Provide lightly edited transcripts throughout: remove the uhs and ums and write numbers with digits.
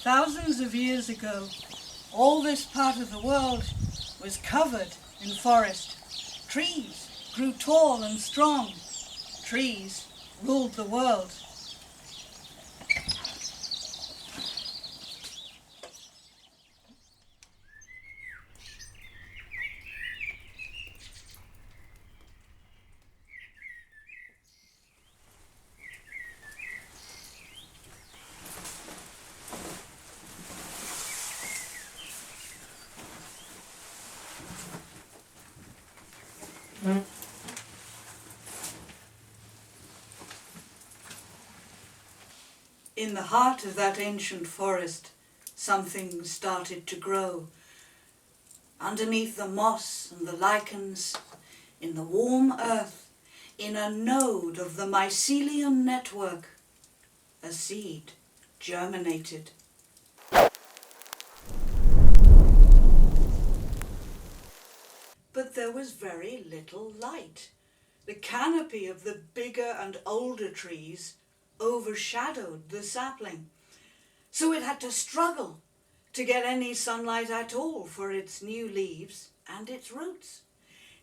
Thousands of years ago, all this part of the world was covered in forest. Trees grew tall and strong. Trees ruled the world. In the heart of that ancient forest, something started to grow. Underneath the moss and the lichens, in the warm earth, in a node of the mycelium network, a seed germinated. But there was very little light. The canopy of the bigger and older trees overshadowed the sapling, so it had to struggle to get any sunlight at all for its new leaves and its roots.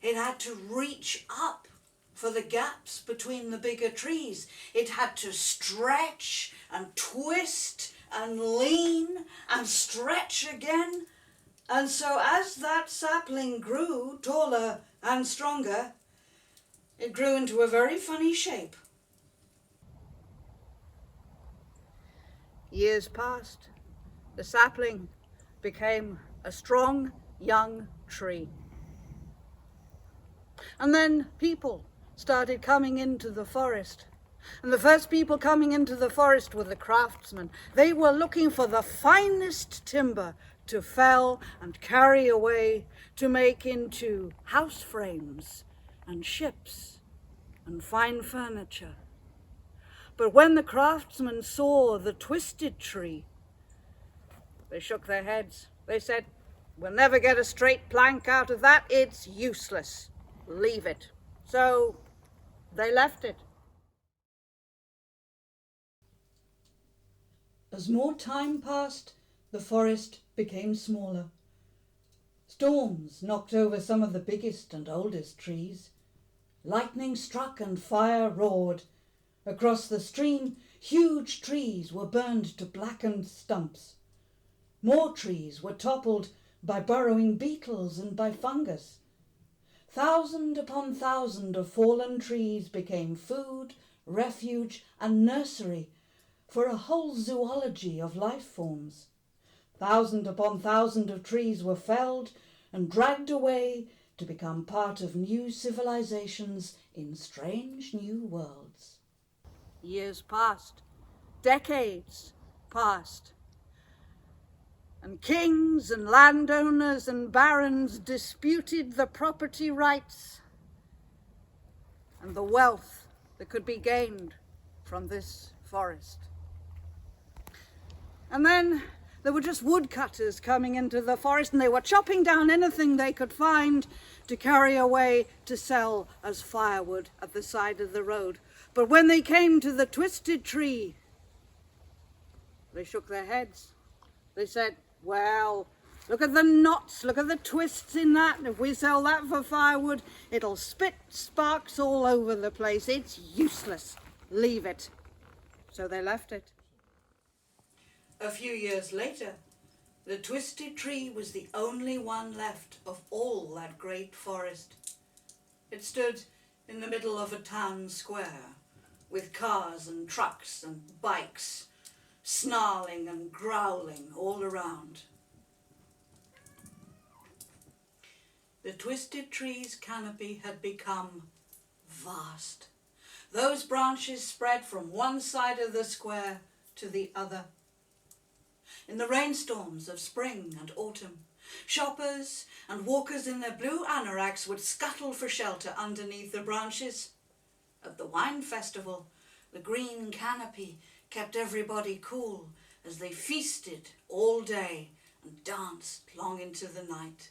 It had to reach up for the gaps between the bigger trees. It had to stretch and twist and lean and stretch again. And so as that sapling grew taller and stronger, it grew into a very funny shape. Years passed. The sapling became a strong young tree. And then people started coming into the forest. And the first people coming into the forest were the craftsmen. They were looking for the finest timber to fell and carry away to make into house frames and ships and fine furniture. But when the craftsmen saw the twisted tree, they shook their heads. They said, "We'll never get a straight plank out of that. It's useless. Leave it." So they left it. As more time passed, the forest became smaller. Storms knocked over some of the biggest and oldest trees. Lightning struck and fire roared. Across the stream, huge trees were burned to blackened stumps. More trees were toppled by burrowing beetles and by fungus. Thousand upon thousand of fallen trees became food, refuge, and nursery for a whole zoology of life forms. Thousand upon thousand of trees were felled and dragged away to become part of new civilizations in strange new worlds. Years passed, decades passed, and kings and landowners and barons disputed the property rights and the wealth that could be gained from this forest. And then there were just woodcutters coming into the forest, and they were chopping down anything they could find to carry away to sell as firewood at the side of the road. But when they came to the twisted tree, they shook their heads. They said, "Well, look at the knots, look at the twists in that. If we sell that for firewood, it'll spit sparks all over the place. It's useless. Leave it." So they left it. A few years later, the twisted tree was the only one left of all that great forest. It stood in the middle of a town square, with cars and trucks and bikes snarling and growling all around. The twisted tree's canopy had become vast. Those branches spread from one side of the square to the other. In the rainstorms of spring and autumn, shoppers and walkers in their blue anoraks would scuttle for shelter underneath the branches. At the wine festival, the green canopy kept everybody cool as they feasted all day and danced long into the night.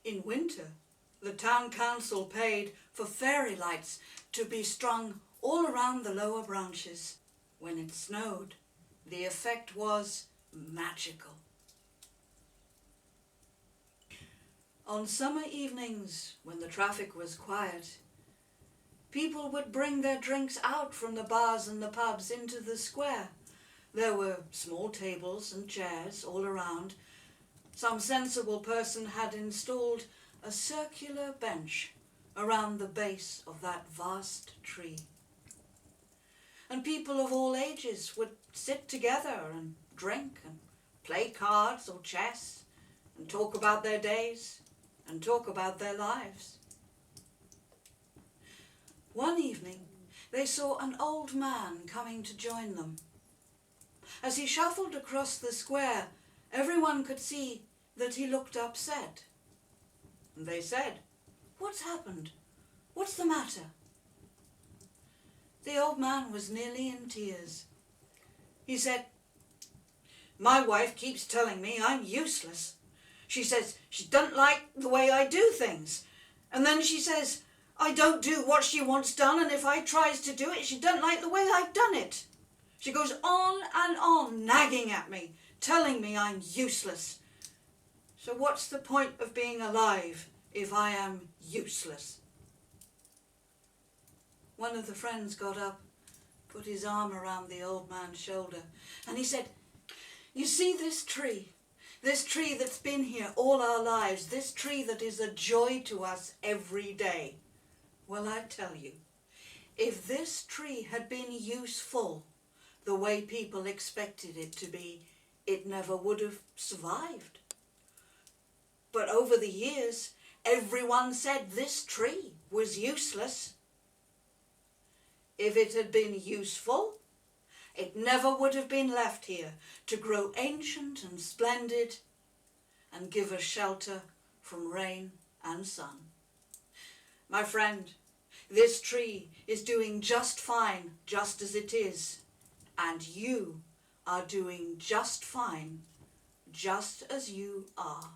In winter, the town council paid for fairy lights to be strung all around the lower branches. When it snowed, The effect was magical. On summer evenings, when the traffic was quiet, people would bring their drinks out from the bars and the pubs into the square. There were small tables and chairs all around. Some sensible person had installed a circular bench around the base of that vast tree. And people of all ages would sit together and drink and play cards or chess and talk about their days and talk about their lives. One evening, they saw an old man coming to join them. As he shuffled across the square, everyone could see that he looked upset. And they said, "What's happened? What's the matter?" The old man was nearly in tears. He said, "My wife keeps telling me I'm useless. She says she doesn't like the way I do things. And then she says I don't do what she wants done, and if I tries to do it, she doesn't like the way I've done it. She goes on and on nagging at me, telling me I'm useless. So what's the point of being alive if I am useless?" One of the friends got up, put his arm around the old man's shoulder, and he said, "You see this tree that's been here all our lives, this tree that is a joy to us every day. Well, I tell you, if this tree had been useful the way people expected it to be, it never would have survived. But over the years, everyone said this tree was useless. If it had been useful, it never would have been left here to grow ancient and splendid and give us shelter from rain and sun. My friend, this tree is doing just fine, just as it is, and you are doing just fine, just as you are."